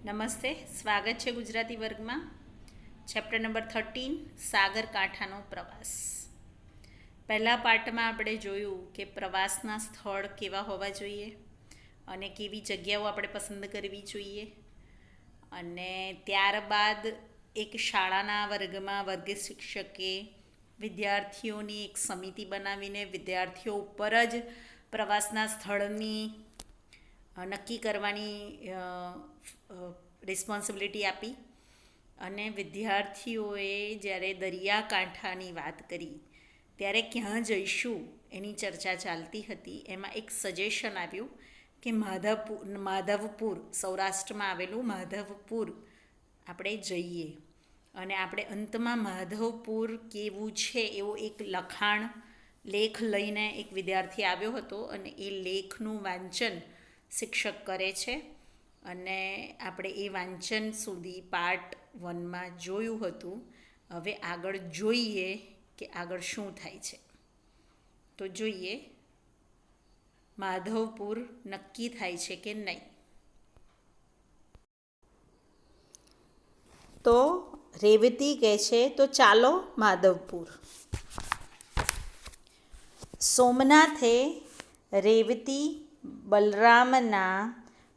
નમસ્તે, સ્વાગત છે ગુજરાતી વર્ગમાં. ચેપ્ટર નંબર 13 સાગરકાંઠાનો પ્રવાસ. પહેલા પાર્ટમાં આપણે જોયું કે પ્રવાસના સ્થળ કેવા હોવા જોઈએ અને કેવી જગ્યાઓ આપણે પસંદ કરવી જોઈએ. અને ત્યારબાદ એક શાળાના વર્ગમાં વર્ગ શિક્ષકે વિદ્યાર્થીઓની એક સમિતિ બનાવીને વિદ્યાર્થીઓ ઉપર જ પ્રવાસના સ્થળની નક્કી કરવાની રિસ્પોન્સિબિલિટી આપી. અને વિદ્યાર્થીઓએ જ્યારે દરિયાકાંઠાની વાત કરી ત્યારે ક્યાં જઈશું એની ચર્ચા ચાલતી હતી. એમાં એક સજેશન આવ્યું કે માધવપુર સૌરાષ્ટ્રમાં આવેલું માધવપુર આપણે જઈએ. અને આપણે અંતમાં માધવપુર કેવું છે એવો એક લેખ લઈને એક વિદ્યાર્થી આવ્યો હતો અને એ લેખનું વાંચન શિક્ષક કરે છે. અને આપણે એ વાંચન સુધી પાર્ટ 1માં જોયું હતું. હવે આગળ જોઈએ કે આગળ શું થાય છે. તો જોઈએ માધવપુર નક્કી થાય છે કે નહીં. તો રેવતી કહે છે તો ચાલો માધવપુર. સોમનાથે રેવતી બલરામના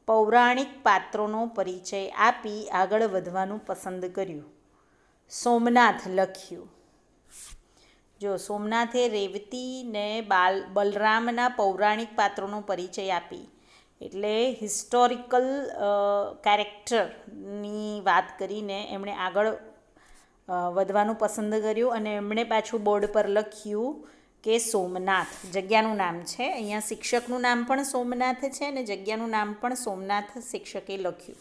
પૌરાણિક પાત્રોનો પરિચય આપી આગળ વધવાનું પસંદ કર્યું. સોમનાથ લખ્યું. જો સોમનાથે રેવતીને બલરામના પૌરાણિક પાત્રોનો પરિચય આપી એટલે હિસ્ટોરિકલ કેરેક્ટરની વાત કરીને એમણે આગળ વધવાનું પસંદ કર્યું. અને એમણે પાછું બોર્ડ પર લખ્યું કે સોમનાથ જગ્યાનું નામ છે. અહીંયા શિક્ષકનું નામ પણ સોમનાથ છે અને જગ્યાનું નામ પણ સોમનાથ શિક્ષકે લખ્યું.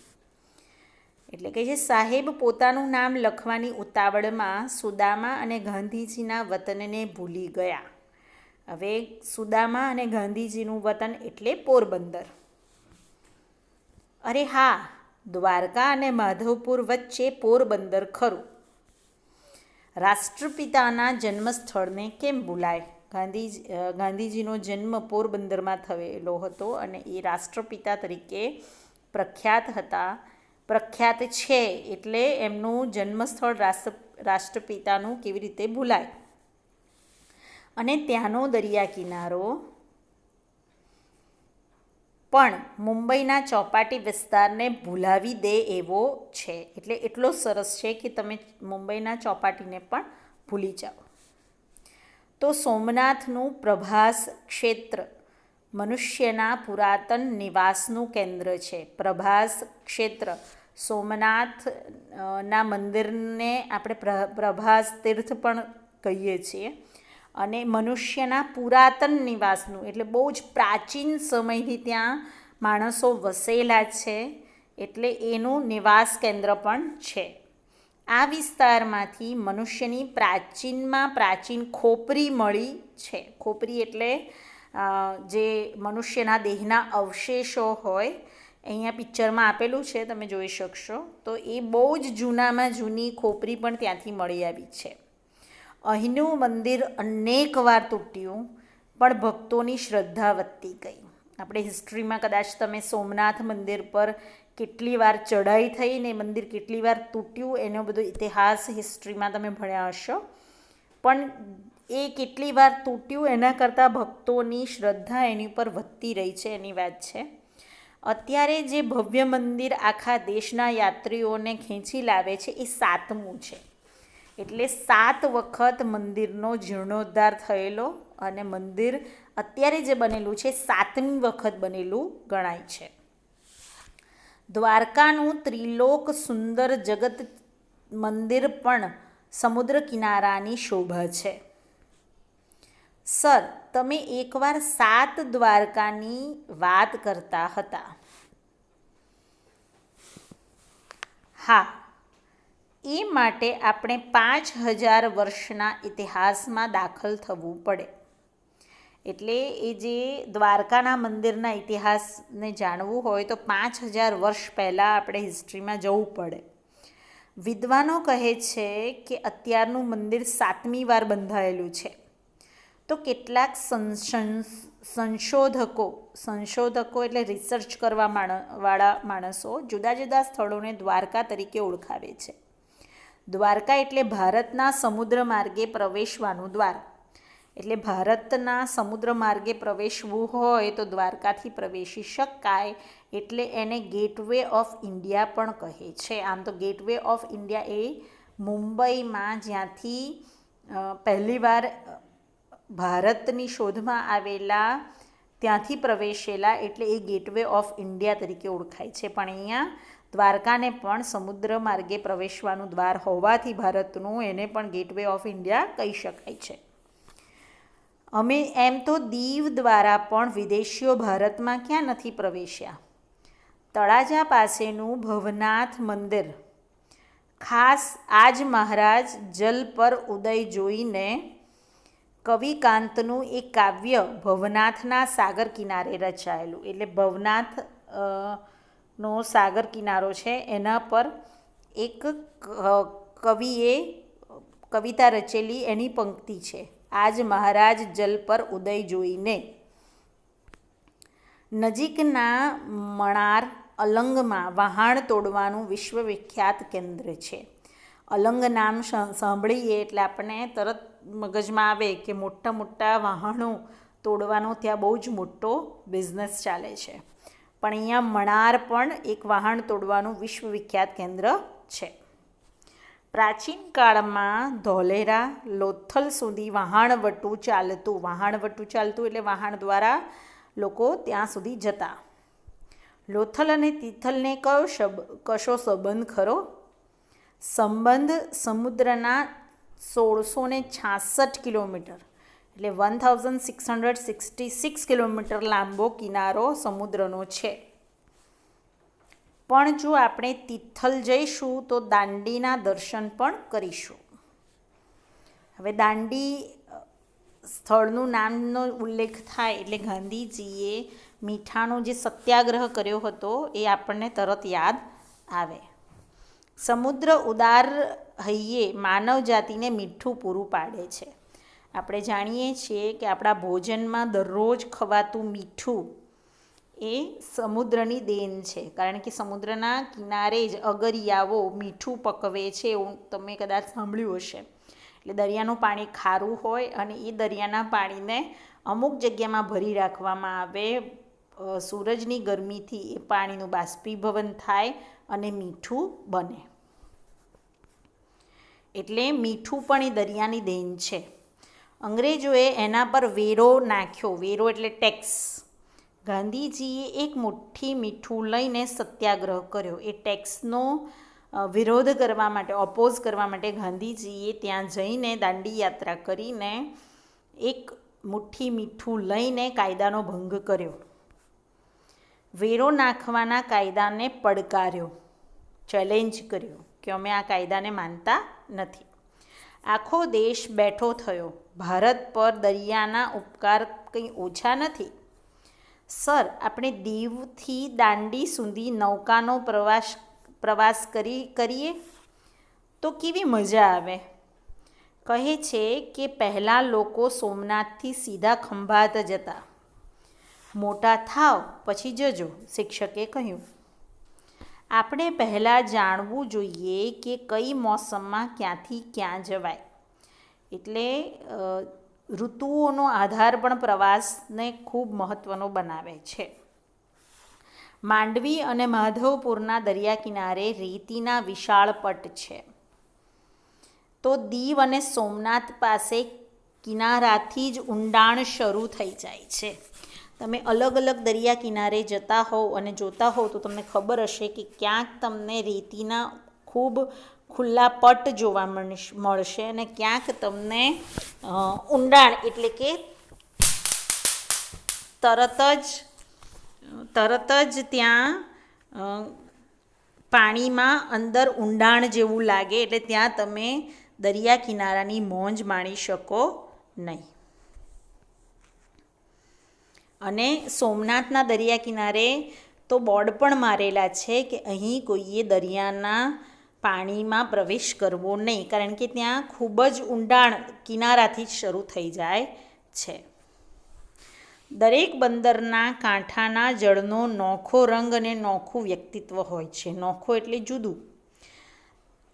એટલે કે જે સાહેબ પોતાનું નામ લખવાની ઉતાવળમાં સુદામા અને ગાંધીજીના વતનને ભૂલી ગયા. હવે સુદામા અને ગાંધીજીનું વતન એટલે પોરબંદર. અરે હા, દ્વારકા અને માધવપુર વચ્ચે પોરબંદર ખરું. રાષ્ટ્રપિતાના જન્મસ્થળને કેમ ભૂલાય? ગાંધીજીનો જન્મ પોરબંદરમાં થયેલો હતો અને એ રાષ્ટ્રપિતા તરીકે પ્રખ્યાત છે. એટલે એમનું જન્મસ્થળ રાષ્ટ્રપિતાનું કેવી રીતે ભૂલાય? અને ત્યાંનો દરિયા કિનારો પણ મુંબઈના ચોપાટી વિસ્તારને ભૂલાવી દે એવો છે. એટલે એટલો સરસ છે કે તમે મુંબઈના ચોપાટીને પણ ભૂલી જાઓ. તો સોમનાથનું પ્રભાસ ક્ષેત્ર મનુષ્યના પુરાતન નિવાસનું કેન્દ્ર છે. પ્રભાસ ક્ષેત્ર સોમનાથના મંદિરને આપણે પ્રભાસ તીર્થ પણ કહીએ છીએ. અને મનુષ્યના પુરાતન નિવાસનું એટલે બહુ જ પ્રાચીન સમયથી ત્યાં માણસો વસેલા છે એટલે એનું નિવાસ કેન્દ્ર પણ છે. આ વિસ્તારમાંથી મનુષ્યની પ્રાચીન ખોપરી મળી છે. ખોપરી એટલે જે મનુષ્યના દેહના અવશેષો હોય. અહીંયા પિક્ચરમાં આપેલું છે, તમે જોઈ શકશો. તો એ બહુ જ જૂનામાં જૂની ખોપરી પણ ત્યાંથી મળી આવી છે. અહીંનું મંદિર અનેક વાર તૂટ્યું પણ ભક્તોની શ્રદ્ધા વધતી ગઈ. આપણે હિસ્ટ્રીમાં કદાચ તમે સોમનાથ મંદિર પર કેટલી વાર ચઢાઈ થઈ ને મંદિર કેટલી વાર તૂટ્યું એનો બધો ઇતિહાસ હિસ્ટ્રીમાં તમે ભણ્યા હશો. પણ એ કેટલી વાર તૂટ્યું એના કરતાં ભક્તોની શ્રદ્ધા એની ઉપર વધતી રહી છે એની વાત છે. અત્યારે જે ભવ્ય મંદિર આખા દેશના યાત્રીઓને ખેંચી લાવે છે એ 7મું છે. એટલે 7 વખત મંદિરનો જીર્ણોદ્ધાર થયેલો અને મંદિર અત્યારે જે બનેલું છે 7મી વખત બનેલું ગણાય છે. દ્વારકાનું ત્રિલોક સુંદર જગત મંદિર પણ સમુદ્ર કિનારાની શોભા છે. સર, તમે એકવાર 7 દ્વારકાની વાત કરતા હતા. હા, એ માટે આપણે 5000 વર્ષના ઇતિહાસમાં દાખલ થવું પડે. એટલે એ જે દ્વારકાના મંદિરના ઇતિહાસને જાણવું હોય તો 5000 વર્ષ પહેલાં આપણે હિસ્ટ્રીમાં જવું પડે. વિદ્વાનો કહે છે કે અત્યારનું મંદિર 7મી વાર બંધાયેલું છે. તો કેટલાક સંશોધકો એટલે રિસર્ચ કરવા વાળા માણસો જુદા જુદા સ્થળોને દ્વારકા તરીકે ઓળખાવે છે. દ્વારકા એટલે ભારતના સમુદ્ર માર્ગે પ્રવેશવાનું દ્વાર. એટલે ભારતના સમુદ્ર માર્ગે પ્રવેશવું હોય તો દ્વારકાથી પ્રવેશી શકાય, એટલે એને ગેટવે ઓફ ઇન્ડિયા પણ કહે છે. આમ તો ગેટવે ઓફ ઇન્ડિયા એ મુંબઈમાં જ્યાંથી પહેલીવાર ભારતની શોધમાં આવેલા ત્યાંથી પ્રવેશેલા, એટલે એ ગેટવે ઓફ ઇન્ડિયા તરીકે ઓળખાય છે. પણ અહીંયા દ્વારકાને પણ સમુદ્ર માર્ગે પ્રવેશવાનું દ્વાર હોવાથી ભારતનું એને પણ ગેટવે ઓફ ઇન્ડિયા કહી શકાય છે. એમ તો દીવ દ્વારા પણ વિદેશીઓ ભારતમાં ક્યાં નથી પ્રવેશ્યા. તળાજા પાસેનું ભવનાથ મંદિર ખાસ આજ મહારાજ જલ પર ઉદય જોઈને કવિકાંતનું એક કાવ્ય ભવનાથના સાગર કિનારે રચાયેલું. એટલે ભવનાથ નો સાગર કિનારો છે, એના પર એક કવિએ કવિતા રચેલી એની પંક્તિ છે, આજ મહારાજ જલ પર ઉદય જોઈને. નજીકના મણાર અલંગમાં વહાણ તોડવાનું વિશ્વવિખ્યાત કેન્દ્ર છે. અલંગ નામ સાંભળીએ એટલે આપણને તરત મગજમાં આવે કે મોટા મોટા વહાણો તોડવાનો ત્યાં બહુ જ મોટો બિઝનેસ ચાલે છે. પણ અહીંયા મણાર પણ એક વહાણ તોડવાનું વિશ્વવિખ્યાત કેન્દ્ર છે. પ્રાચીન કાળમાં ધોલેરા લોથલ સુધી વહાણવટું ચાલતું એટલે વહાણ દ્વારા લોકો ત્યાં સુધી જતા. લોથલ અને તિથલને કશો સંબંધ ખરો? સંબંધ સમુદ્રના 1666 કિલોમીટર એટલે 1666 કિલોમીટર લાંબો કિનારો સમુદ્રનો છે. પણ જો આપણે તિથલ જઈશું તો દાંડીના દર્શન પણ કરીશું. હવે દાંડી સ્થળનું નામનો ઉલ્લેખ થાય એટલે ગાંધીજીએ મીઠાનો જે સત્યાગ્રહ કર્યો હતો એ આપણને તરત યાદ આવે. સમુદ્ર ઉદાર હૈયે માનવ જાતિને મીઠું પૂરું પાડે છે. આપણે જાણીએ છીએ કે આપણા ભોજનમાં દરરોજ ખવાતું મીઠું એ સમુદ્રની દેન છે, કારણ કે સમુદ્રના કિનારે જ અગરિયાઓ મીઠું પકવે છે, એવું તમે કદાચ સાંભળ્યું હશે. એટલે દરિયાનું પાણી ખારું હોય અને એ દરિયાના પાણીને અમુક જગ્યામાં ભરી રાખવામાં આવે. સૂરજની ગરમીથી એ પાણીનું બાષ્પીભવન થાય અને મીઠું બને. એટલે મીઠું પણ એ દરિયાની દેન છે. અંગ્રેજોએ એના પર વેરો નાખ્યો. વેરો એટલે ટેક્સ. ગાંધીજીએ એક મુઠ્ઠી મીઠું લઈને સત્યાગ્રહ કર્યો. એ ટેક્સનો વિરોધ કરવા માટે, ઓપોઝ કરવા માટે ગાંધીજીએ ત્યાં જઈને દાંડી યાત્રા કરીને એક મુઠ્ઠી મીઠું લઈને કાયદાનો ભંગ કર્યો. વેરો નાખવાના કાયદાને પડકાર્યો, ચેલેન્જ કર્યો કે અમે આ કાયદાને માનતા નથી. આખો દેશ બેઠો થયો. ભારત પર દરિયાના ઉપકાર કંઈ ઓછા નથી. સર, આપણે દીવથી દાંડી સુધી નૌકાનો પ્રવાસ કરીએ તો કેવી મજા આવે. કહે છે કે પહેલાં લોકો સોમનાથથી સીધા ખંભાત જતા. મોટા થાવ પછી જજો, શિક્ષકે કહ્યું. આપણે પહેલાં જાણવું જોઈએ કે કઈ મોસમમાં ક્યાંથી ક્યાં જવાય. એટલે ઋતુઓનો આધાર પણ પ્રવાસને ખૂબ મહત્ત્વનો બનાવે છે. માંડવી અને માધવપુરના દરિયા કિનારે રેતીના વિશાળ પટ છે. તો દીવ અને સોમનાથ પાસે કિનારાથી જ ઊંડાણ શરૂ થઈ જાય છે. તમે અલગ અલગ દરિયા કિનારે જતા હોવ અને જોતા હોવ તો તમને ખબર હશે કે ક્યાંક તમને રેતીના ખૂબ ખુલ્લા પટ જોવા મળશે અને ક્યાંક તમને ઊંડાણ એટલે કે તરત જ ત્યાં પાણીમાં અંદર ઊંડાણ જેવું લાગે, એટલે ત્યાં તમે દરિયા કિનારાની મોજ માણી શકો નહીં. અને સોમનાથના દરિયા કિનારે તો બોર્ડ પણ મારેલા છે કે અહીં કોઈએ દરિયાના પાણીમાં પ્રવેશ કરવો નહીં, કારણ કે ત્યાં ખૂબ જ ઊંડાણ કિનારાથી જ શરૂ થઈ જાય છે. દરેક બંદરના કાંઠાના જળનો નોખો રંગ અને નોખું વ્યક્તિત્વ હોય છે. નોખો એટલે જુદું.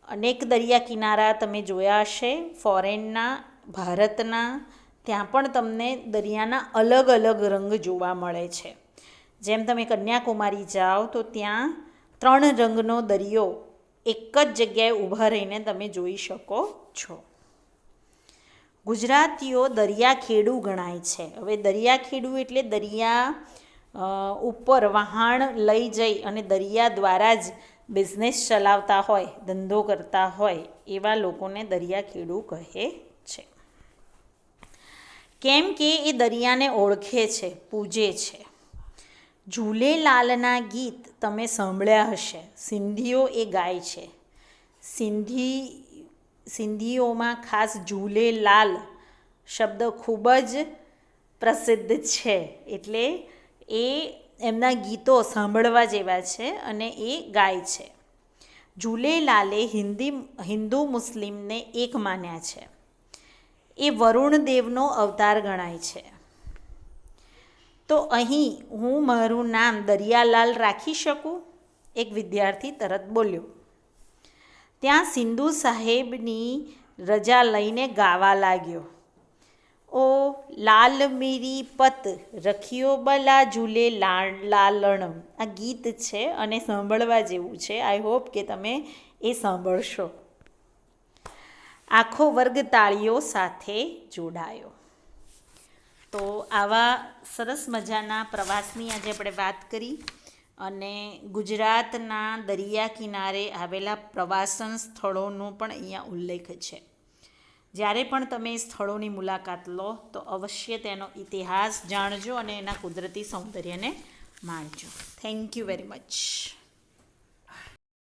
અનેક દરિયા કિનારા તમે જોયા હશે, ફોરેનના, ભારતના, ત્યાં પણ તમને દરિયાના અલગ અલગ રંગ જોવા મળે છે. જેમ તમે કન્યાકુમારી જાઓ તો ત્યાં 3 રંગનો દરિયો એક જ જગ્યાએ ઊભા રહીને તમે જોઈ શકો છો. ગુજરાતીઓ દરિયાખેડુ ગણાય છે. હવે દરિયાખેડુ એટલે દરિયા ઉપર વહાણ લઈ જઈ અને દરિયા દ્વારા જ બિઝનેસ ચલાવતા હોય, ધંધો કરતા હોય એવા લોકોને દરિયાખેડુ કહે છે. કેમ કે એ દરિયાને ઓળખે છે, પૂજે છે. ઝૂલેલાલના ગીત તમે સાંભળ્યા હશે. સિંધીઓ એ ગાય છે. સિંધીઓમાં ખાસ ઝૂલેલાલ શબ્દ ખૂબ જ પ્રસિદ્ધ છે. એટલે એ એમના ગીતો સાંભળવા જેવા છે અને એ ગાય છે. ઝૂલેલાલે હિન્દુ મુસ્લિમને એક માન્યા છે. એ વરુણ દેવનો અવતાર ગણાય છે. તો અહીં હું મારું નામ દરિયાલાલ રાખી શકું? એક વિદ્યાર્થી તરત બોલ્યો. ત્યાં સિંધુ સાહેબની રજા લઈને ગાવા લાગ્યો. ઓ લાલ મીરી પત રખિયો બલા ઝૂલે લાલણ. આ ગીત છે અને સાંભળવા જેવું છે. આઈ હોપ કે તમે એ સાંભળશો. આખો વર્ગ તાળીઓ સાથે જોડાયો. તો આવા સરસ મજાના પ્રવાસની આજે આપણે વાત કરી અને ગુજરાતના દરિયા કિનારે આવેલા પ્રવાસન સ્થળોનો પણ અહીંયા ઉલ્લેખ છે. જ્યારે પણ તમે સ્થળોની મુલાકાત લો તો અવશ્ય તેનો ઇતિહાસ જાણજો અને એના કુદરતી સૌંદર્યને માણજો. Thank you very much.